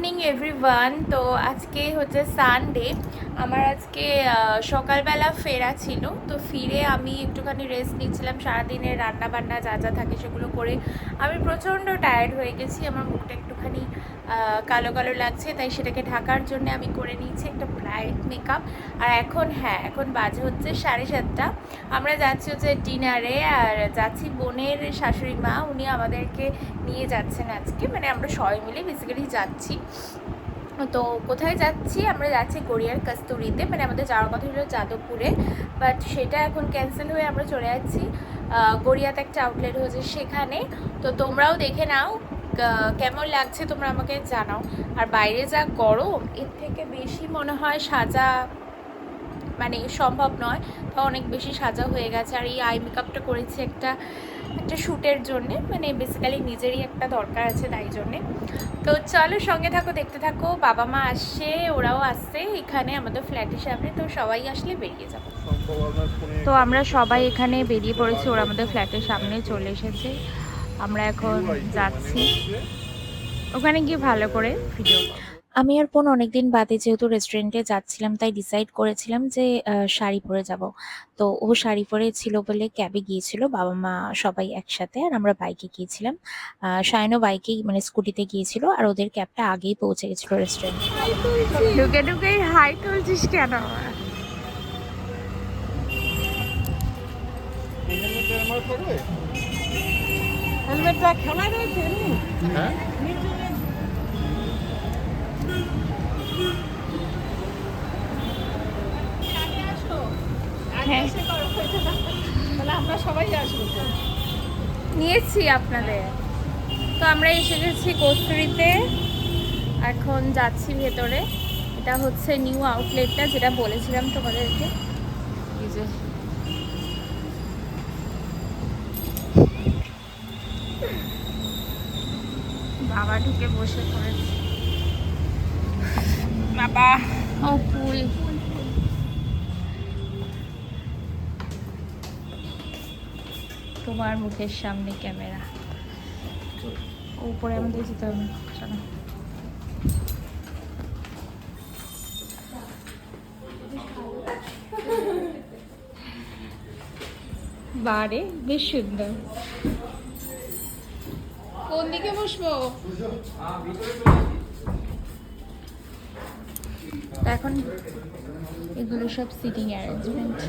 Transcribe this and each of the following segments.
Morning everyone. তো আজকে হচ্ছে সানডে। আমার আজকে সকালবেলা ফেরা ছিল, তো ফিরে আমি একটুখানি রেস্ট নিচ্ছিলাম। সারাদিনের রান্না বান্না যা যা থাকে সেগুলো করে আমি প্রচণ্ড টায়ার্ড হয়ে গেছি। আমার মুখটা একটুখানি কালো কালো লাগছে, তাই সেটাকে ঢাকার জন্য আমি করে নিয়েছি একটা ব্রাইট মেকআপ। আর এখন বাজে হচ্ছে 7:30। আমরা যাচ্ছি হচ্ছে ডিনারে, আর যাচ্ছি বোনের শাশুড়ি মা, উনি আমাদেরকে নিয়ে যাচ্ছেন আজকে। মানে আমরা সবাই মিলে বেসিক্যালি যাচ্ছি। তো কোথায় যাচ্ছি? আমরা যাচ্ছি গড়িয়ার কস্তুরিতে। মানে আমাদের যাওয়ার কথা ছিল যাদবপুরে, বাট সেটা এখন ক্যান্সেল হয়ে আমরা চলে যাচ্ছি গড়িয়াতে একটা আউটলেট হয়েছে সেখানে। তো তোমরাও দেখে নাও কেমন লাগছে, তোমরা আমাকে জানাও। আর বাইরে যা গরম, এর থেকে বেশি মনে হয় সাজা মানে সম্ভব নয়, তো অনেক বেশি সাজা হয়ে গেছে। আর এই আই মেকআপটা করেছি একটা শ্যুটের জন্যে, মানে বেসিক্যালি নিজেরই একটা দরকার আছে তাই জন্যে। তো চলো সঙ্গে থাকো, দেখতে থাকো। বাবা মা আসছে, ওরাও আসছে এখানে আমাদের ফ্ল্যাটের সামনে, তো সবাই আসলে বেরিয়ে যাবো। তো আমরা সবাই এখানে বেরিয়ে পড়েছি, ওরা আমাদের ফ্ল্যাটের সামনে চলে এসেছে। আমরা এখন যাচ্ছি ওখানে গিয়ে ভালো করে ভিডিও। আমি আর বোন অনেকদিন বাদে যেহেতু রেস্টুরেন্টে যাচ্ছিলাম, তাই ডিসাইড করেছিলাম যে শাড়ি পরে যাব। তো ও শাড়ি পরে ছিল বলে ক্যাবে গিয়েছিল, বাবা মা সবাই একসাথে, আর আমরা বাইকে গিয়েছিলাম। শায়নও বাইকেই মানে স্কুটিতে গিয়েছিল, আর ওদের ক্যাবটা আগেই পৌঁছে গেছিল রেস্টুরেন্টে। ঢুকে ঢুকে হাই তুলছিস কেন? হেলমেটটা খেলা রয়েছে। হ্যাঁ, আমরা সবাই আসবো, নিয়েছি আপনাদের। তো আমরা এসে গেছি কস্তুরিতে, এখন যাচ্ছি ভেতরে। এটা হচ্ছে নিউ আউটলেটটা, যেটা বলেছিলাম তোমাদেরকে। এই যে বাবা ঢুকে বসে পড়েছে। বাবা ও ফুল, তোমার মুখের সামনে ক্যামেরা, উপরে আমাদের যেতে হবে। চলো। বারে বেশ সুন্দর। কোন দিকে বসবো? এখন এগুলো সব সিটিং অ্যারেঞ্জমেন্ট।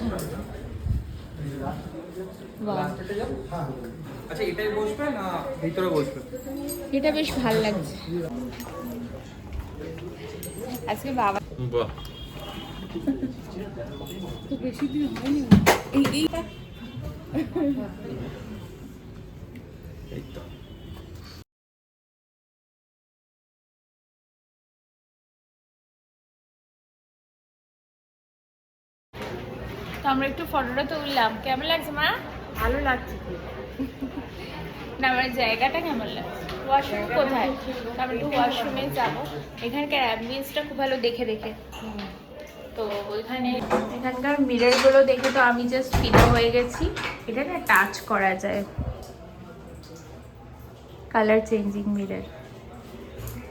আচ্ছা, এটাই বসবে না ভিতরে বসবে? এটা বেশ ভালো লাগছে আজকে। বাবা বাহ, তো বেশি দিন হয়নি এই এই তো। তো আমরা একটু ফটোটা তুললাম। কেমন লাগছে মা? ভালো লাগছে না, আমার জায়গাটা কেমন লাগছে? ওয়াশরুম কোথায়? আমরা একটু ওয়াশরুমে যাবো। এখানকার অ্যাম্বিয়েন্সটা খুব ভালো দেখে দেখে। তো ওইখানে এখানকার মিররগুলো দেখে তো আমি জাস্ট ফিদা হয়ে গেছি। এটা না টাচ করা যায়, colour changing mirror.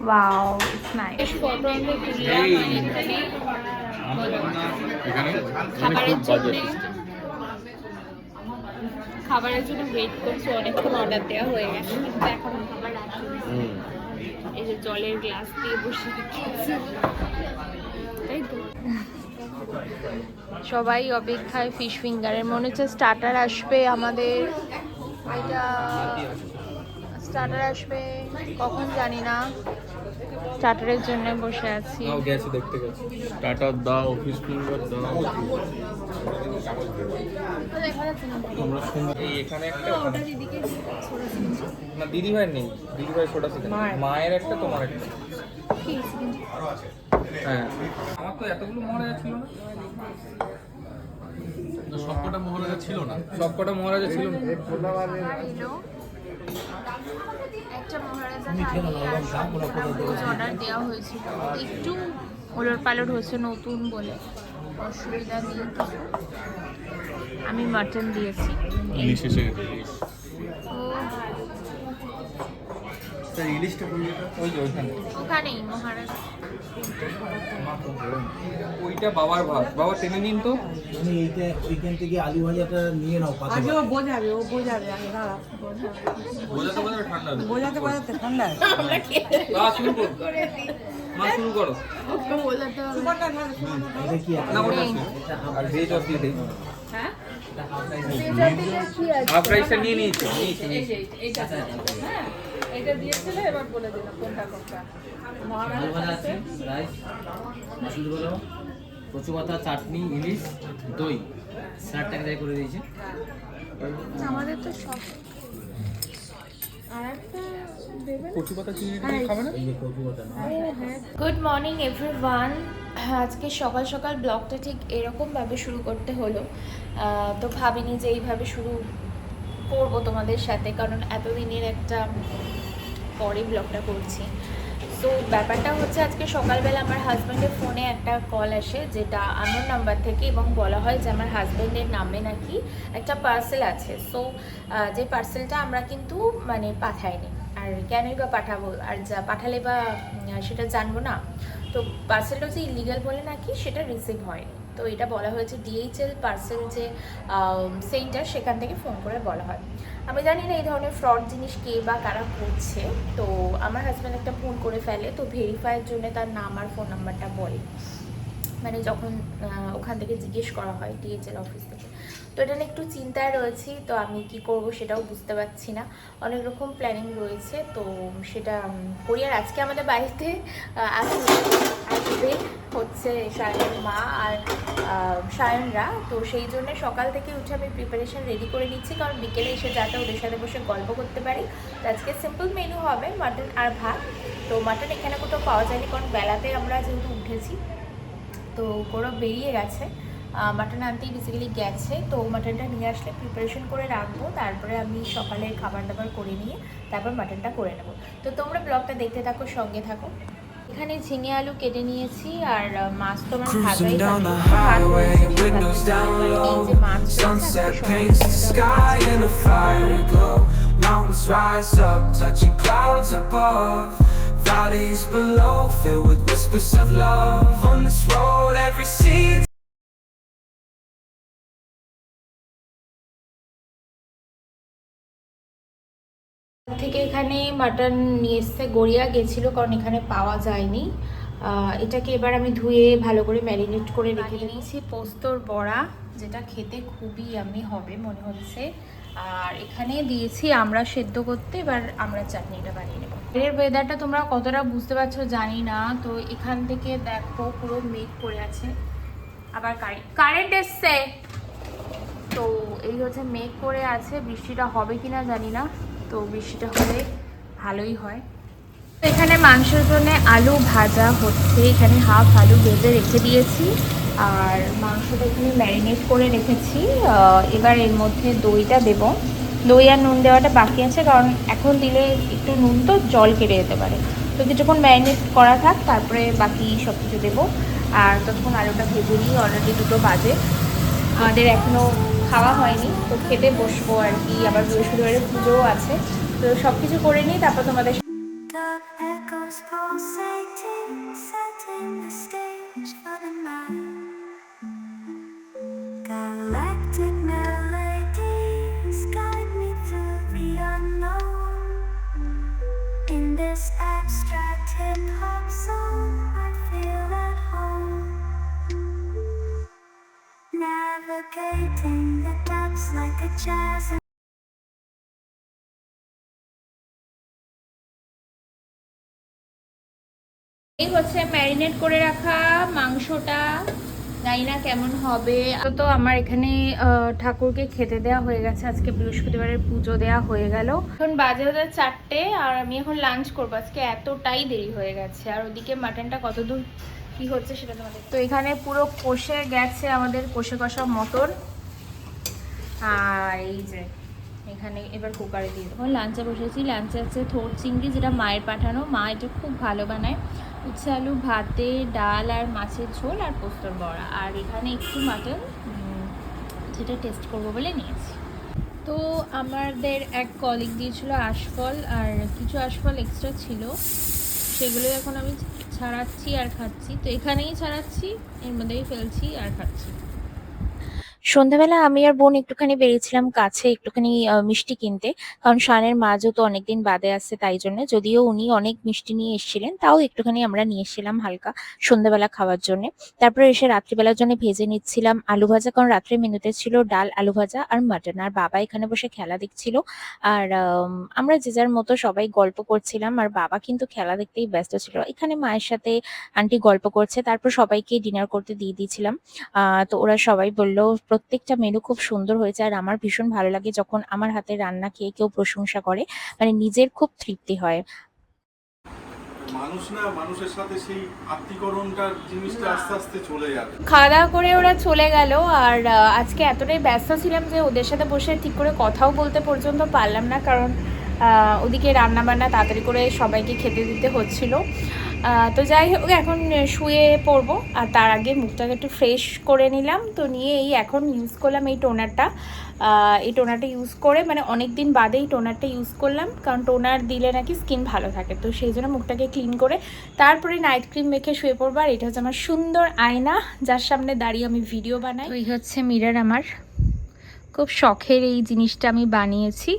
Wow, it's nice. Photo আমরা তুললাম। এখানে খাবারের জন্য খাবারের জন্য ওয়েট করছি, অনেকক্ষণ অর্ডার দেওয়া হয়ে গেছে কিন্তু এখন খাবার আসেনি। এই যে জলের গ্লাস দিয়ে বসে গেছে, তাই তো সবাই অপেক্ষায় ফিশ ফিঙ্গারের। মনে হচ্ছে স্টার্টার আসবে আমাদের। এটা স্টার্টার আসবে কখন জানি না, স্টার্টারের জন্য বসে আছি। গেছে দেখতে গেছে। স্টার্টার দাও, ফিশ ফিঙ্গার দাও। আমরা এই এখানে একটা, না দিদি ভাই নেই, দিদি ভাই ছোটা ছিল, মায়ের একটা, তোমার একটা। হ্যাঁ, আমার তো এতগুলো মহারাজা ছিল না। সবকটা মহারাজা ছিল না, সবকটা মহারাজা ছিল না। একটা মহারাজা অর্ডার দেওয়া হয়েছিল, একটু ওলট পালট হয়েছে নতুন বলে, অসুবিধা নেই কিছু। আমি মাটন দিয়েছি। ইলিশ এসে গেছে। ইলিশটা ওই যে ওইখানে ওখানেই মহারাষ্ট্র। ওইটা বাবার ভাত, বাবা টেনে নিন তো। তুমি ওইখান থেকে আলু ভাজাটা নিয়ে নাও পাতে আগে ও বোঝাবে আগে দাঁড়া বোঝাতে বোঝাতে ঠান্ডা হবে। বোঝাতে বোঝাতে ঠান্ডা আমরা খেতে বা শুরু করো, মা শুরু করো। বোঝাতে হবে। সুপারটা ঢাল এটা কি আছে? না ওটা আর ভেজ অফ দিয়ে দিই। হ্যাঁ হাফ রাইসটা নিয়ে নিয়েছি। হ্যাঁ এটা দিয়েছিল, এবার বলে দিলাম কোনটা কোনটা। আলু ভাজা আছে, রাইস, মসুর বলো, কচু পাতা, চাটনি, ইলিশ, দই, স্যালাডটাকে যাই করে দিয়েছি। আমাদের তো সব আর একটা দেবেন। কচু পাতা চিংড়ি খাবে না? এই যে কচু পাতা না? Good morning everyone. আজকে সকাল সকাল ব্লগটা ঠিক এরকমভাবে শুরু করতে হলো। তো ভাবিনি যে এইভাবে শুরু করব তোমাদের সাথে, কারণ এতদিনের একটা পরে ব্লগটা করছি। তো ব্যাপারটা হচ্ছে আজকে সকালবেলা আমার হাজব্যান্ডের ফোনে একটা কল আসে, যেটা আননোন নাম্বার থেকে, এবং বলা হয় যে আমার হাজব্যান্ডের নামে নাকি একটা পার্সেল আছে। সো যে পার্সেলটা আমরা কিন্তু মানে পাঠাইনি, আর কেনই বা পাঠাবো, আর যা পাঠালে বা সেটা জানবো না। তো পার্সেলটা যে ইলিগাল বলে নাকি সেটা রিসিভ হয়নি। তো এটা বলা হয়েছে DHL পার্সেল যে সেন্টার, সেখান থেকে ফোন করে বলা হয়। আমি জানি না এই ধরনের ফ্রড জিনিস কে বা কারা করছে। তো আমার হাজব্যান্ড একটা ফোন করে ফেলে, তো ভেরিফাইয়ের জন্য তার নাম আর ফোন নাম্বারটা বলে, মানে যখন ওখান থেকে জিজ্ঞেস করা হয় DHL অফিস থেকে। তো এটা নিয়ে একটু চিন্তায় রয়েছি। তো আমি কি করব সেটাও বুঝতে পারছি না, অনেক রকম প্ল্যানিং রয়েছে। তো সেটা করি। আর আজকে আমাদের বাড়িতে আসবে হচ্ছে সায়নের মা আর সায়নরা। তো সেই জন্য সকাল থেকে উঠে আমি প্রিপারেশন রেডি করে নিচ্ছি, কারণ বিকেলে এসে যাতে ওদের সাথে বসে গল্প করতে পারি। তো আজকে সিম্পল মেনু হবে মাটন আর ভাত। তো মাটন এখানে কোথাও পাওয়া যায়নি, কারণ বেলাতে আমরা যেহেতু উঠেছি, তো ওরা বেরিয়ে গেছে, মাটন আনতেই বেসিক্যালি গেছে। তো মাটনটা নিয়ে আসলে প্রিপারেশন করে রাখবো, তারপরে আমি সকালে খাবার দাবার করে নিয়ে তারপর মাটনটা করে নেব। তো তোমরা ব্লগটা দেখতে থাকো, সঙ্গে থাকো। এখানে ঝিঙে আলু কেটে নিয়েছি, আর মাছ তো আমার ভাজাই থাকে। ভাত রয়েছে, এই যে মাছ Sunset paints the sky in a fiery glow. Mountains rise up, touching clouds above. Valleys below, filled with whispers of love. On this road, every seed থেকে এখানে মাটন নিয়ে এসছে, গড়িয়া গেছিলো, কারণ এখানে পাওয়া যায়নি। এটাকে এবার আমি ধুয়ে ভালো করে ম্যারিনেট করে রেখে দিয়েছি। পোস্তর বড়া, যেটা খেতে খুবই আমি হবে মনে হচ্ছে। আর এখানে দিয়েছি আমরা সেদ্ধ করতে, এবার আমরা চাটনিটা বানিয়ে নেব। এর ওয়েদারটা তোমরা কতটা বুঝতে পারছো জানি না। তো এখান থেকে দেখো পুরো মেঘ করে আছে, আবার কারেন্ট এসছে। তো এই হচ্ছে মেঘ করে আছে, বৃষ্টিটা হবে কিনা জানি না। তো বৃষ্টিটা হলে ভালোই হয়। তো এখানে মাংসের জন্য আলু ভাজা হচ্ছে, এখানে হাফ আলু ভেজে রেখে দিয়েছি, আর মাংসটা এখানে ম্যারিনেট করে রেখেছি। এবার এর মধ্যে দইটা দেব। দই আর নুন দেওয়াটা বাকি আছে, কারণ এখন দিলে একটু নুন তো জল কেটে যেতে পারে। তো কিছুক্ষণ ম্যারিনেট করা থাক, তারপরে বাকি সব কিছু দেবো। আর ততক্ষণ আলুটা ভেজে নিই, অলরেডি 2টো বাজে। আমাদের এখনও খাওয়া হয়নি, তো খেতে বসবো আর কি। আবার বৃহস্পতিবারের পুজোও আছে, তো সব কিছু করে নিই, তারপর তোমাদের the echoes pulsating, setting the stage for the night. Galactic melodies guide me through the unknown. In this abstract hip-hop song, I feel at home. Navigating the depths like a jazz. এই হচ্ছে marinate করে রাখা মাংসটা, জানি না কেমন হবে। তো আমার এখানে ঠাকুরকে খেতে দেওয়া হয়ে গেছে, আজকে বৃহস্পতিবারের পুজো দেওয়া হয়ে গেল। এখন বাজে হচ্ছে 4টে, আর আমি এখন লাঞ্চ করবো। আজকে এতটাই দেরি হয়ে গেছে। আর ওদিকে মাটনটা কতদূর কি হচ্ছে সেটা তোমাদের। তো এখানে পুরো কষে গেছে আমাদের, কষে কষা মটন। আর এই যে এখানে এবার কুকারে দিয়ে দেবো। লাঞ্চে বসেছি, লাঞ্চে আছে থোড় চিংড়ি, যেটা মায়ের পাঠানো। মা এটা খুব ভালো বানায়। উচ্ছে আলু ভাতে, ডাল আর মাছের ঝোল আর পোস্তর বড়া। আর এখানে একটু মাটন, যেটা টেস্ট করবো বলে নিয়েছি। তো আমাদের এক কলিগ দিয়েছিল আশফল, আর কিছু আশফল এক্সট্রা ছিল, সেগুলোই এখন আমি ছাড়াচ্ছি আর খাচ্ছি। তো এখানেই ছাড়াচ্ছি, এর মধ্যেই ফেলছি আর খাচ্ছি। সন্ধ্যাবেলা আমি আর বোন একটুখানি বেরিয়েছিলাম কাছে একটুখানি মিষ্টি কিনতে, কারণ শানের মা যেহেতু অনেকদিন বাদে আসছে তাই জন্য। যদিও উনি অনেক মিষ্টি নিয়ে এসেছিলেন, তাও একটুখানি আমরা নিয়ে এসেছিলাম হালকা সন্ধ্যাবেলা খাওয়ার জন্য। তারপরে এসে রাত্রিবেলার জন্য ভেজে নিচ্ছিলাম আলু ভাজা, কারণ রাত্রে মেনুতে ছিল ডাল, আলু ভাজা আর মাটন। আর বাবা এখানে বসে খেলা দেখছিল, আর আমরা যে যার মতো সবাই গল্প করছিলাম। আর বাবা কিন্তু খেলা দেখতেই ব্যস্ত ছিল। এখানে মায়ের সাথে আন্টি গল্প করছে, তারপর সবাইকে ডিনার করতে দিয়ে দিয়েছিলাম। তো ওরা সবাই বলল প্রত্যেকটা মেনু খুব সুন্দর হয়েছে। আর আমার ভীষণ ভালো লাগে যখন আমার হাতের রান্না খেয়ে কেউ প্রশংসা করে, মানে নিজের খুব তৃপ্তি হয়। মানুষ না মানুষের সাথে সেই আত্মীকরণটার জিনিসটা আস্তে আস্তে চলে যাবে। খাওয়া দাওয়া করে ওরা চলে গেল, আর আজকে এতটাই ব্যস্ত ছিলাম যে ওদের সাথে বসে ঠিক করে কথাও বলতে পর্যন্ত পারলাম না, কারণ ওদিকে রান্না বান্না তাড়াতাড়ি করে সবাইকে খেতে দিতে হচ্ছিল। তো যাই হোক, এখন শুয়ে পড়বো, আর তার আগে মুখটাকে একটু ফ্রেশ করে নিলাম। তো নিয়ে এই এখন ইউজ করলাম এই টোনারটা। এই টোনারটা ইউজ করে, মানে অনেক দিন বাদে এই টোনারটা ইউজ করলাম, কারণ টোনার দিলে নাকি স্কিন ভালো থাকে। তো সেই জন্য মুখটাকে ক্লিন করে তারপরে নাইট ক্রিম মেখে শুয়ে পড়বো। আর এটা হচ্ছে আমার সুন্দর আয়না, যার সামনে দাঁড়িয়ে আমি ভিডিও বানাই। এই হচ্ছে মিরর, আমার খুব শখের এই জিনিসটা আমি বানিয়েছি।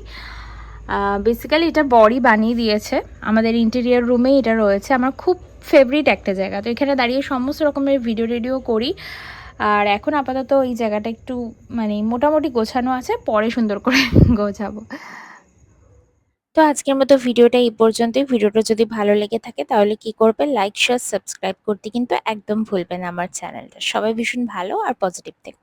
বেসিক্যালি এটা বড়ি বানিয়ে দিয়েছে, আমাদের ইন্টেরিয়ার রুমে এটা রয়েছে। আমার খুব ফেভারিট একটা জায়গা, তো এখানে দাঁড়িয়ে সমস্ত রকমের ভিডিও করি। আর এখন আপাতত এই জায়গাটা একটু মানে মোটামুটি গোছানো আছে, পরে সুন্দর করে গোছাবো। তো আজকের মতো ভিডিওটা এই পর্যন্তই। ভিডিওটা যদি ভালো লেগে থাকে তাহলে কি করবে, লাইক শেয়ার সাবস্ক্রাইব করতে কিন্তু একদম ভুলবে না আমার চ্যানেলটা। সবাই ভীষণ ভালো আর পজিটিভ থেকে।